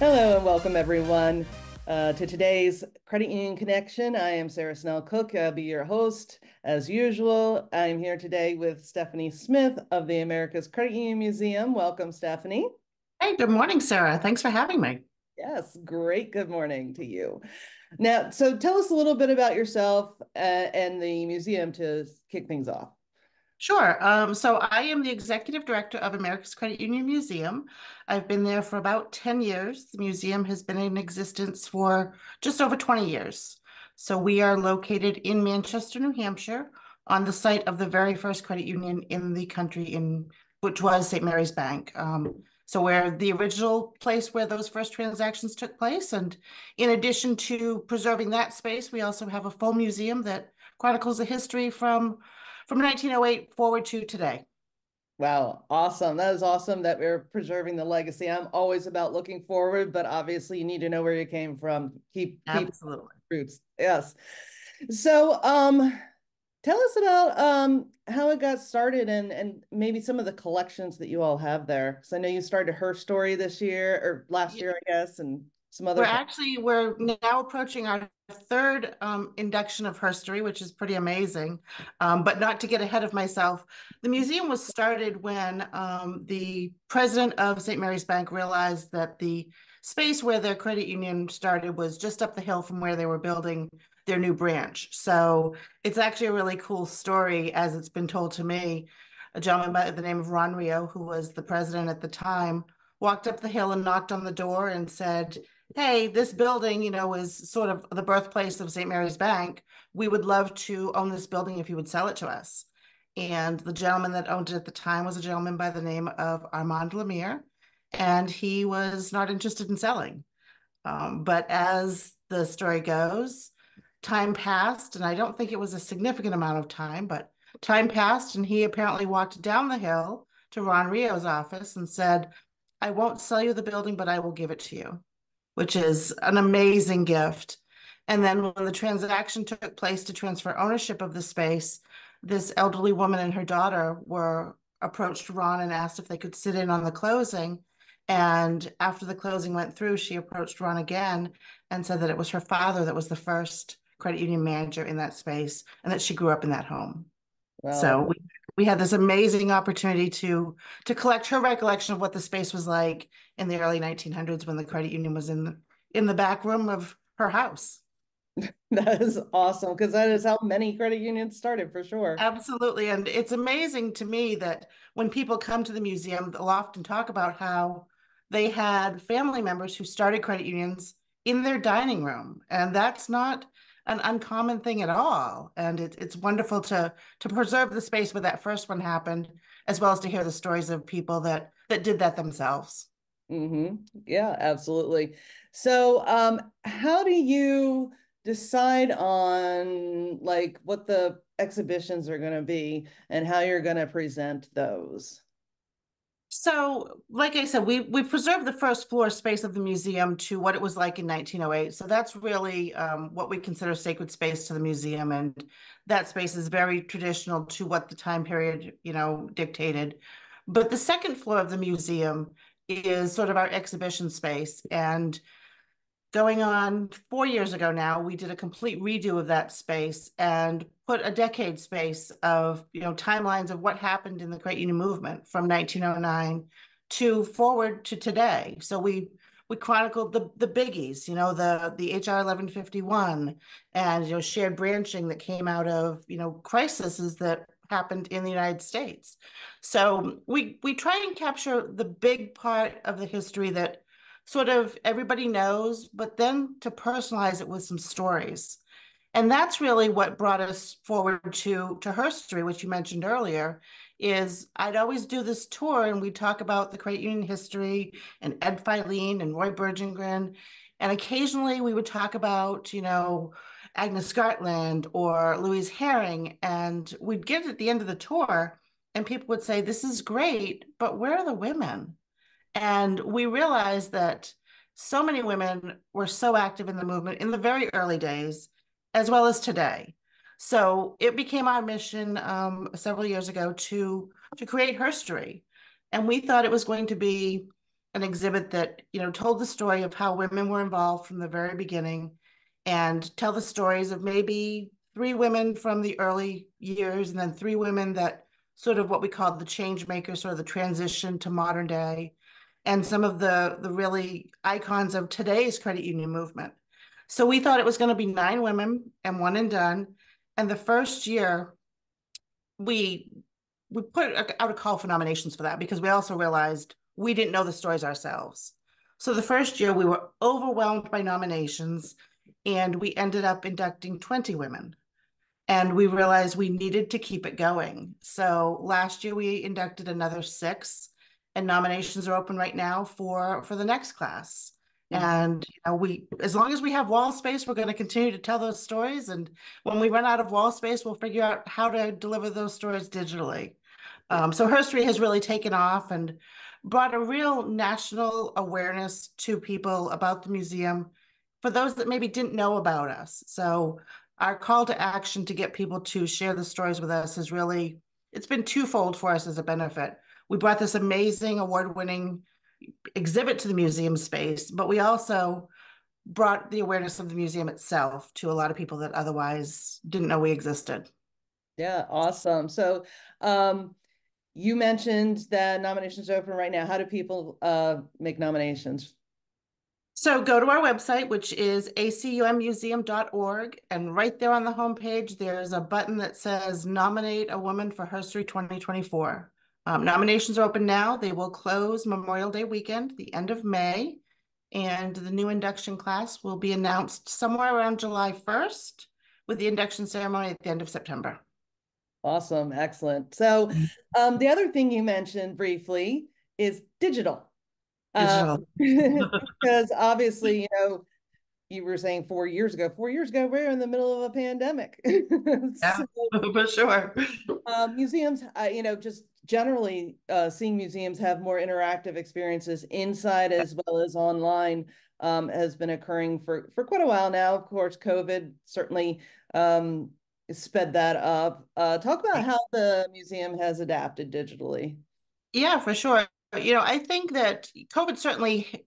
Hello and welcome everyone to today's Credit Union Connection. I am Sarah Snell Cooke. I'll be your host as usual. I'm here today with Stephanie Smith of the America's Credit Union Museum. Welcome, Stephanie. Hey, good morning, Sarah. Thanks for having me. Yes, great. Good morning to you. Now, so tell us a little bit about yourself and the museum to kick things off. Sure. So I am the executive director of America's Credit Union Museum. I've been there for about 10 years. The museum has been in existence for just over 20 years. So we are located in Manchester, New Hampshire, on the site of the very first credit union in the country, which was St. Mary's Bank. So we're the original place where those first transactions took place. And in addition to preserving that space, we also have a full museum that chronicles the history from 1908 forward to today. Wow, awesome. That is awesome that we're preserving the legacy. I'm always about looking forward, but obviously you need to know where you came from. Keep Absolutely. roots. Yes. So, tell us about how it got started and maybe some of the collections that you all have there. Because I know you started Herstory this year or last Yeah, year, I guess, and some other We're things. actually we're now approaching our third induction of Herstory, which is pretty amazing. But not to get ahead of myself, the museum was started when the president of St. Mary's Bank realized that the space where their credit union started was just up the hill from where they were building their new branch. So it's actually a really cool story, as it's been told to me. A gentleman by the name of Ron Rio, who was the president at the time, walked up the hill and knocked on the door and said, hey, this building, is sort of the birthplace of St. Mary's Bank. We would love to own this building if you would sell it to us. And the gentleman that owned it at the time was a gentleman by the name of Armand Lemire, and he was not interested in selling. But as the story goes, time passed, and I don't think it was a significant amount of time, but time passed, and he apparently walked down the hill to Ron Rio's office and said, I won't sell you the building, but I will give it to you, which is an amazing gift. And then when the transaction took place to transfer ownership of the space, this elderly woman and her daughter were approached Ron and asked if they could sit in on the closing. And after the closing went through, she approached Ron again and said that it was her father that was the first credit union manager in that space and that she grew up in that home. Well, So we had this amazing opportunity to collect her recollection of what the space was like in the early 1900s when the credit union was in the back room of her house. that is awesome because that is how many credit unions started for sure. Absolutely. And it's amazing to me that when people come to the museum, they'll often talk about how they had family members who started credit unions in their dining room. And that's not an uncommon thing at all. And it's wonderful to preserve the space where that first one happened, as well as to hear the stories of people that did that themselves. Yeah, absolutely. So, how do you decide on like what the exhibitions are going to be and how you're going to present those? So, like I said, we preserved the first floor space of the museum to what it was like in 1908. So that's really what we consider sacred space to the museum, and that space is very traditional to what the time period, dictated. But the second floor of the museum is sort of our exhibition space, and going on 4 years ago now, we did a complete redo of that space and put a decade space of, timelines of what happened in the credit union movement from 1909 to forward to today. So we chronicled the biggies, the HR 1151 and, shared branching that came out of, crises that happened in the United States. So we try and capture the big part of the history that sort of everybody knows, but then to personalize it with some stories. And that's really what brought us forward to Herstory, which you mentioned earlier, is I'd always do this tour and we'd talk about the credit union history and Ed Filene and Roy Bergengren. And occasionally we would talk about, Agnes Gartland or Louise Herring. And we'd get at the end of the tour and people would say, this is great, but where are the women? And we realized that so many women were so active in the movement in the very early days, as well as today. So it became our mission several years ago to create Herstory. And we thought it was going to be an exhibit that, told the story of how women were involved from the very beginning, and tell the stories of maybe three women from the early years and then three women that sort of what we call the change makers, sort of the transition to modern day, and some of the really icons of today's credit union movement. So we thought it was going to be 9 women and one and done. And the first year, we we put out a call for nominations for that because we also realized we didn't know the stories ourselves. So the first year we were overwhelmed by nominations, and we ended up inducting 20 women. And we realized we needed to keep it going. So last year we inducted another 6, and nominations are open right now for the next class. And we, as long as we have wall space, we're going to continue to tell those stories. And when we run out of wall space, we'll figure out how to deliver those stories digitally. So Herstory has really taken off and brought a real national awareness to people about the museum for those that maybe didn't know about us. So our call to action to get people to share the stories with us has really, it's been twofold for us as a benefit. We brought this amazing award-winning exhibit to the museum space, but we also brought the awareness of the museum itself to a lot of people that otherwise didn't know we existed. Yeah, awesome. So, you mentioned that nominations are open right now. How do people make nominations? So go to our website, which is acumuseum.org, and right there on the homepage, there's a button that says Nominate a Woman for Herstory 2024. Nominations are open now. They will close Memorial Day weekend, the end of May, and the new induction class will be announced somewhere around July 1st, with the induction ceremony at the end of September. Awesome, excellent. So, the other thing you mentioned briefly is digital. Um, Digital. because obviously, you were saying 4 years ago. 4 years ago, we're in the middle of a pandemic. Yeah, So, for sure. museums, just generally seeing museums have more interactive experiences inside as well as online has been occurring for quite a while now. Of course, COVID certainly sped that up. Talk about how the museum has adapted digitally. Yeah, for sure. I think that COVID certainly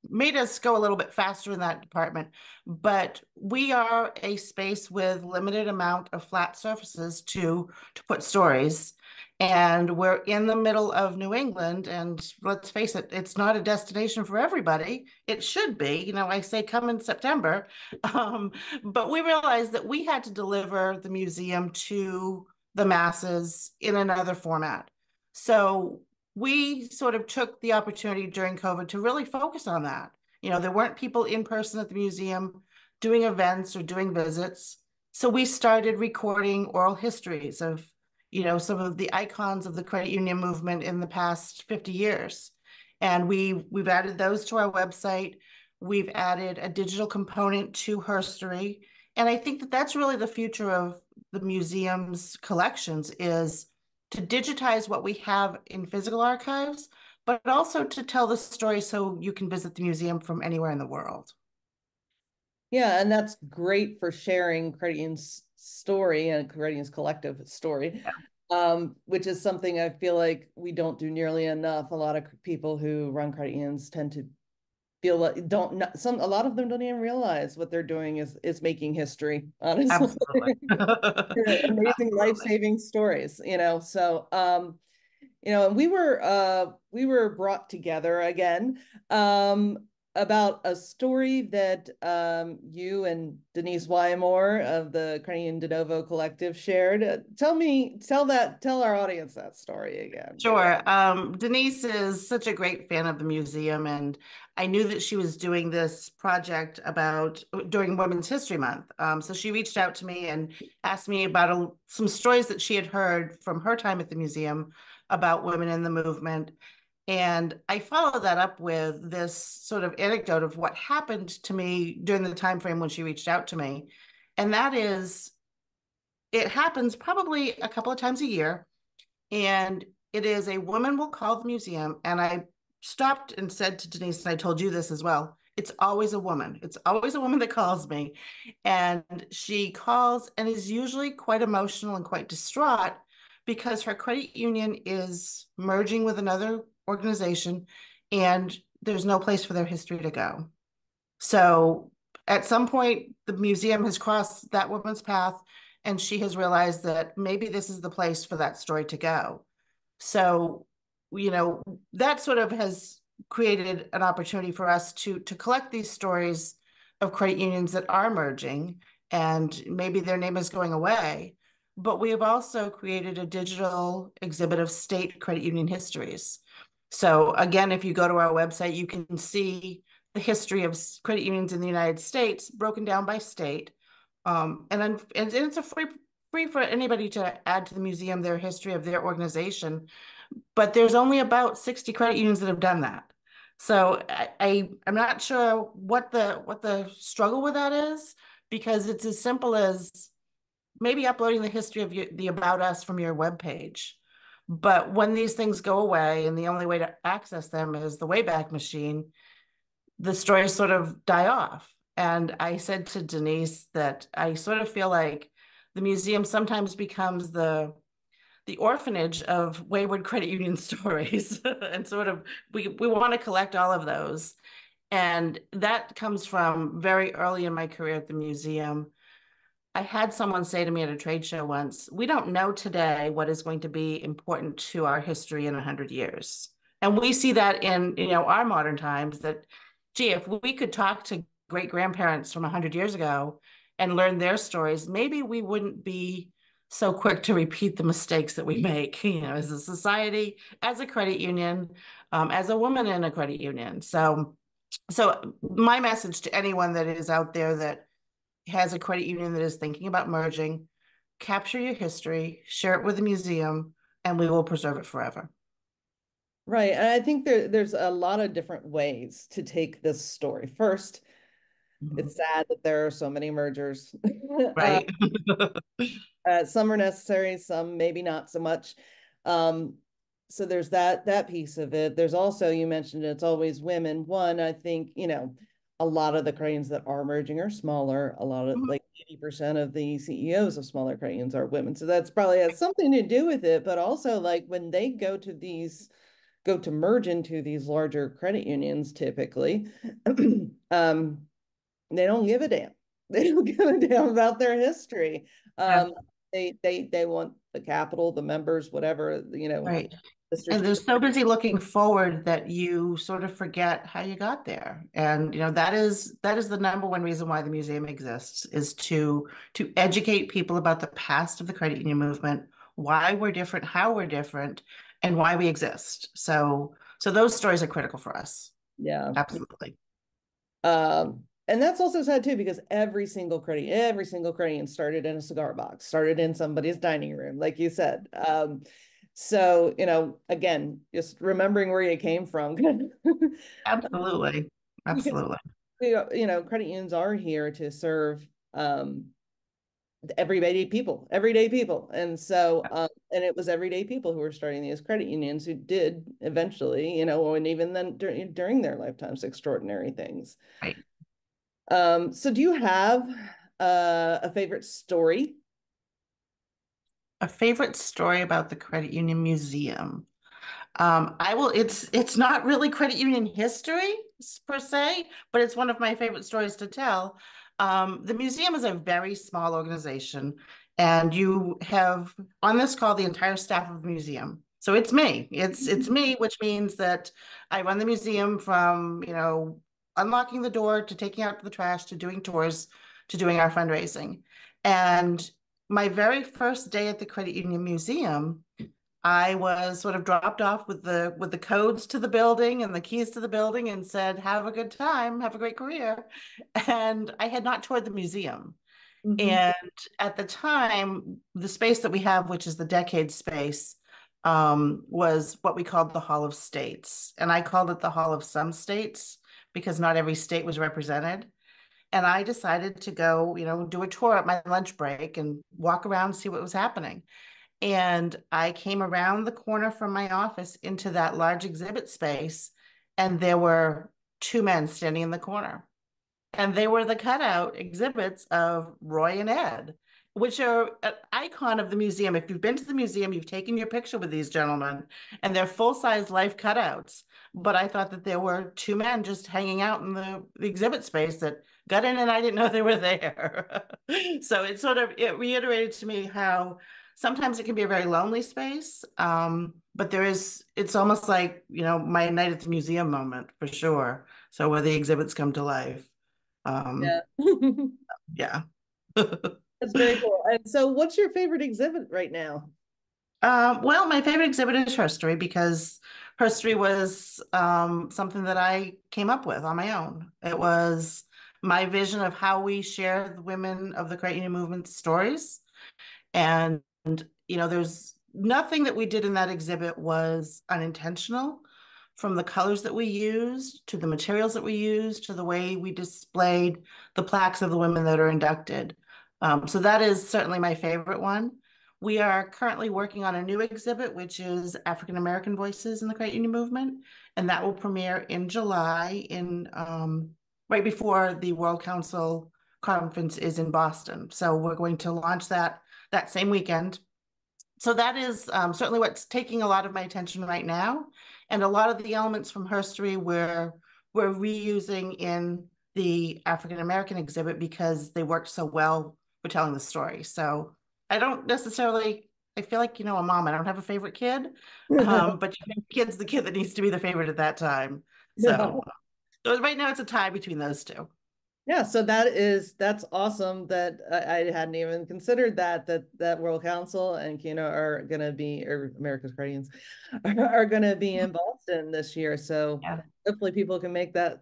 made us go a little bit faster in that department, but we are a space with limited amount of flat surfaces to put stories. And we're in the middle of New England, and let's face it, it's not a destination for everybody. It should be. I say come in September. Um, but we realized that we had to deliver the museum to the masses in another format. So we sort of took the opportunity during COVID to really focus on that. There weren't people in person at the museum doing events or doing visits. So we started recording oral histories of, some of the icons of the credit union movement in the past 50 years. And we've added those to our website. We've added a digital component to Herstory. And I think that that's really the future of the museum's collections, is to digitize what we have in physical archives, but also to tell the story so you can visit the museum from anywhere in the world. Yeah, and that's great for sharing Credit Union's story and Credit Union's collective story, Yeah, which is something I feel like we don't do nearly enough. A lot of people who run credit unions tend to feel like don't not, some a lot of them don't even realize what they're doing is making history, honestly. absolutely. Amazing Absolutely. life-saving stories, so and we were brought together again about a story that you and Denise Wymore of the Cranian De Novo Collective shared. Tell our audience that story again. Sure. Denise is such a great fan of the museum, and I knew that she was doing this project about during Women's History Month. So she reached out to me and asked me about some stories that she had heard from her time at the museum about women in the movement. And I followed that up with this sort of anecdote of what happened to me during the time frame when she reached out to me. And that is, it happens probably a couple of times a year, and it is a woman will call the museum. And I stopped and said to Denise, and I told you this as well, it's always a woman. It's always a woman that calls me. And she calls and is usually quite emotional and quite distraught because her credit union is merging with another organization. And there's no place for their history to go. So at some point, the museum has crossed that woman's path, and she has realized that maybe this is the place for that story to go. So, you know, that sort of has created an opportunity for us to collect these stories of credit unions that are merging, and maybe their name is going away. But we have also created a digital exhibit of state credit union histories. So again, if you go to our website, you can see the history of credit unions in the United States broken down by state. And it's a free for anybody to add to the museum their history of their organization. But there's only about 60 credit unions that have done that. So I'm not sure what the struggle with that is, because it's as simple as maybe uploading the history of the About Us from your webpage. But when these things go away and the only way to access them is the Wayback Machine, the stories sort of die off. And I said to Denise that I sort of feel like the museum sometimes becomes the orphanage of wayward credit union stories. And sort of we want to collect all of those. And that comes from very early in my career at the museum. I had someone say to me at a trade show once, we don't know today what is going to be important to our history in 100 years. And we see that in, our modern times that, gee, if we could talk to great grandparents from 100 years ago and learn their stories, maybe we wouldn't be so quick to repeat the mistakes that we make, as a society, as a credit union, as a woman in a credit union. So my message to anyone that is out there that has a credit union that is thinking about merging, capture your history, share it with the museum, and we will preserve it forever. Right. And I think there's a lot of different ways to take this story. First, it's Mhm. sad that there are so many mergers. uh, Right. some are necessary, some maybe not so much. Um, so there's that piece of it. There's also, you mentioned it's always women. One, I think, a lot of the cranes that are merging are smaller. A lot of Mhm. like 80% of the CEOs of smaller cranes are women. So that's probably has something to do with it. But also like when they go to merge into these larger credit unions typically, um, they don't give a damn. They don't give a damn about their history. Yeah. They want the capital, the members, whatever, Right. the And they're strategic. so busy looking forward that you sort of forget how you got there. And that is the number one reason why the museum exists, is to educate people about the past of the credit union movement, why we're different, how we're different, and why we exist. So those stories are critical for us. Yeah. Absolutely. And that's also sad too, because every single credit started in a cigar box, started in somebody's dining room, like you said. So, again, just remembering where you came from. Absolutely. Because, Absolutely. credit unions are here to serve everyday people. And so, and it was everyday people who were starting these credit unions who did eventually, and even then during their lifetimes, extraordinary things. Right. So do you have a favorite story? A favorite story about the Credit Union Museum. It's not really credit union history per se, but it's one of my favorite stories to tell. The museum is a very small organization, and you have on this call the entire staff of the museum. So it's me. It's me, which means that I run the museum from, unlocking the door to taking out the trash to doing tours to doing our fundraising. And my very first day at the Credit Union Museum, I was sort of dropped off with the codes to the building and the keys to the building and said, "Have a good time, have a great career." And I had not toured the museum. Mhm. And at the time, the space that we have, which is the decade space, was what we called the Hall of States. And I called it the Hall of Some States because not every state was represented. And I decided to go, do a tour at my lunch break and walk around and see what was happening. And I came around the corner from my office into that large exhibit space, and there were two men standing in the corner. And they were the cutout exhibits of Roy and Ed, which are an icon of the museum. If you've been to the museum, you've taken your picture with these gentlemen, and they're full-size life cutouts. but I thought that there were two men just hanging out in the exhibit space that got in and I didn't know they were there. So it reiterated to me how sometimes it can be a very lonely space. But it's almost like, my night at the museum moment for sure. So where the exhibits come to life. Um, Yeah. yeah. That's very cool. And so what's your favorite exhibit right now? Well, my favorite exhibit is Herstory because Herstory was something that I came up with on my own. It was my vision of how we share the women of the credit union movement stories. And, there's nothing that we did in that exhibit was unintentional, from the colors that we used to the materials that we used to the way we displayed the plaques of the women that are inducted. So that is certainly my favorite one. We are currently working on a new exhibit, which is African American Voices in the Credit Union Movement, and that will premiere in July, in right before the World Council conference is in Boston. So we're going to launch that same weekend. So that is certainly what's taking a lot of my attention right now, and a lot of the elements from Herstory we're reusing in the African American exhibit because they worked so well for telling the story. So I don't necessarily, I feel like, a mom, I don't have a favorite kid, but your kid's the kid that needs to be the favorite at that time. Yeah. So right now it's a tie between those two. Yeah, so that's awesome that I hadn't even considered that World Council and Kino are gonna be, or America's Guardians are gonna be in Boston this year. So Yeah. hopefully people can make that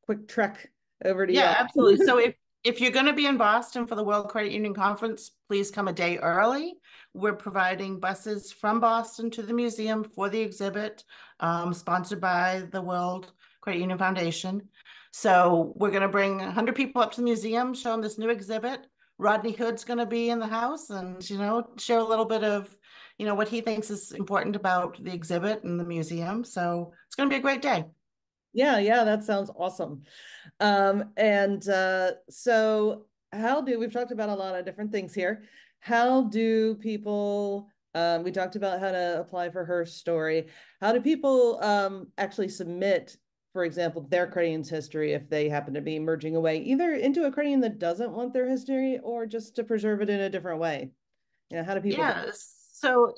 quick trek over to Yeah, y'all. absolutely. So if you're going to be in Boston for the World Credit Union Conference, please come a day early. We're providing buses from Boston to the museum for the exhibit, sponsored by the World Credit Union Foundation. So we're going to bring 100 people up to the museum, show them this new exhibit. Rodney Hood's going to be in the house and, share a little bit of, what he thinks is important about the exhibit and the museum. So it's going to be a great day. Yeah, yeah, that sounds awesome. And so we've talked about a lot of different things here. How do people, we talked about how to apply for Herstory. How do people actually submit, for example, their credit union's history if they happen to be merging away, either into a credit union that doesn't want their history or just to preserve it in a different way? How do people go? Yeah, so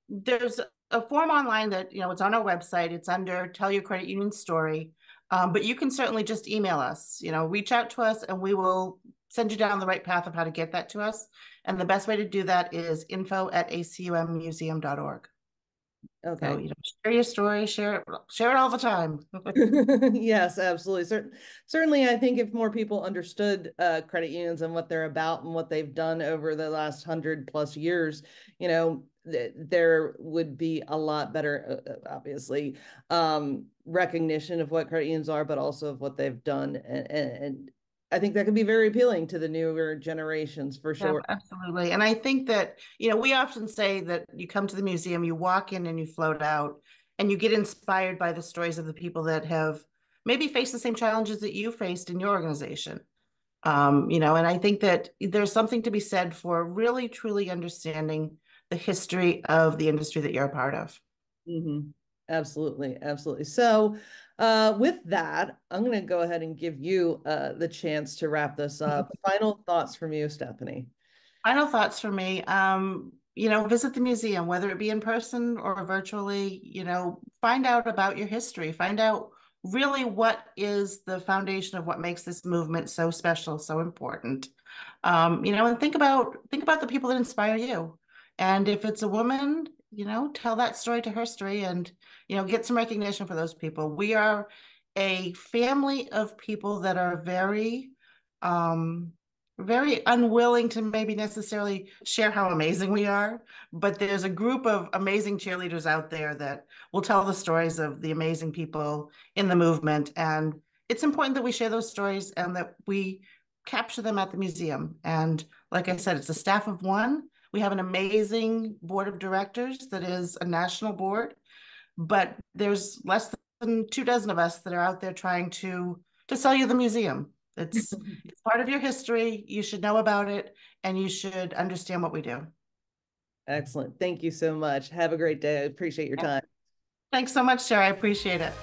there's a form online that, it's on our website. It's under Tell Your Credit Union Story. But you can certainly just email us, reach out to us and we will send you down the right path of how to get that to us. And the best way to do that is info@acummuseum.org. So, Okay. share your story, share it all the time. Yes, absolutely. Certainly, I think if more people understood credit unions and what they're about and what they've done over the last 100+ years, there would be a lot better, obviously, recognition of what credit unions are, but also of what they've done. And I think that could be very appealing to the newer generations for Yeah, sure. absolutely. And I think that, we often say that you come to the museum, you walk in and you float out, and you get inspired by the stories of the people that have maybe faced the same challenges that you faced in your organization. And I think that there's something to be said for really, truly understanding the history of the industry that you're a part of. Mm-hmm. Absolutely, absolutely. So, with that, I'm going to go ahead and give you the chance to wrap this up. Final thoughts from you, Stephanie. Final thoughts for me. Visit the museum, whether it be in person or virtually, find out about your history, find out really what is the foundation of what makes this movement so special, so important. And think about the people that inspire you. And if it's a woman, tell that story to her story and, get some recognition for those people. We are a family of people that are um, very unwilling to maybe necessarily share how amazing we are, but there's a group of amazing cheerleaders out there that will tell the stories of the amazing people in the movement. And it's important that we share those stories and that we capture them at the museum. And like I said, it's a staff of one. We have an amazing board of directors that is a national board, but there's less than 2 dozen of us that are out there trying to sell you the museum. It's part of your history. You should know about it and you should understand what we do. Excellent. Thank you so much. Have a great day. I appreciate your Yep. time. Thanks so much, Sarah. I appreciate it.